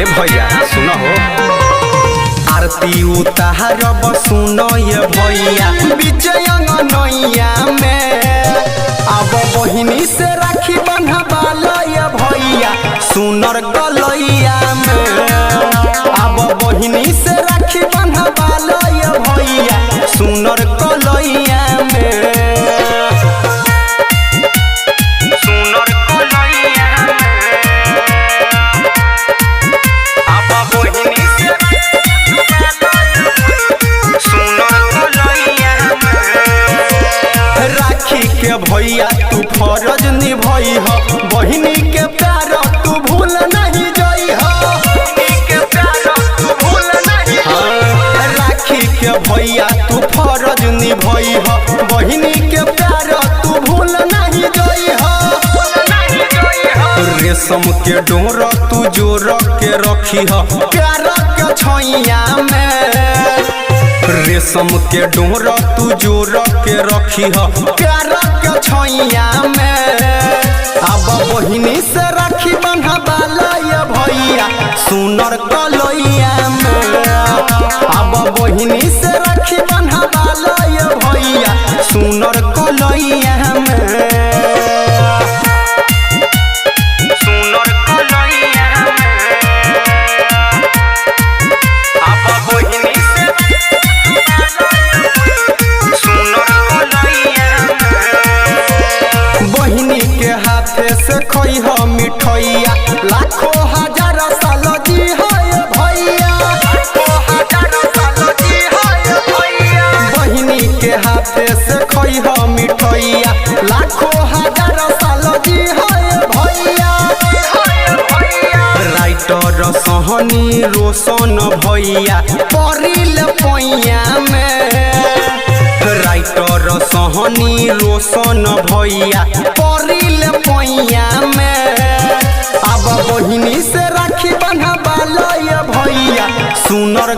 ए भैया सुनो हो आरती उतारब सुनो ये भैया विजय नैया में अब बहिनी से राखी बंधवाला ये भैया सुनर गलैया में अब बहिनी से राखी बंधवाला ये भैया सुनर गलैया में के भैया तू फरज निभई हो बहिनी के प्यार तू भूल नहीं जई हो राखी के भैया तू फरज निभई हो बहिनी के प्यार तू भूल नहीं जई हो रेशम के डोर तू जोर के रखी हो प्यार के छैया में रेशम के डोर तू जोर के रखी हो प्यार के छैया में अब बहिनी से राखी बंधवाला ये भैया सुनर कलैया में अब बहिनी से राखी बंधवाला ये भैया सुनर कलैया में से खोई हो मिठैया लाखों हजार साल जी है भैया बहिनी के हाथे से खोई हो मिठैया लाखों हजार साल जी है भैया राइटर सहनी रोशन भैया परिल पैया में राइटर सहनी रोशन भैया परिल पैया में अब बहिनी से राखी बंधवाला ये भैया सुनर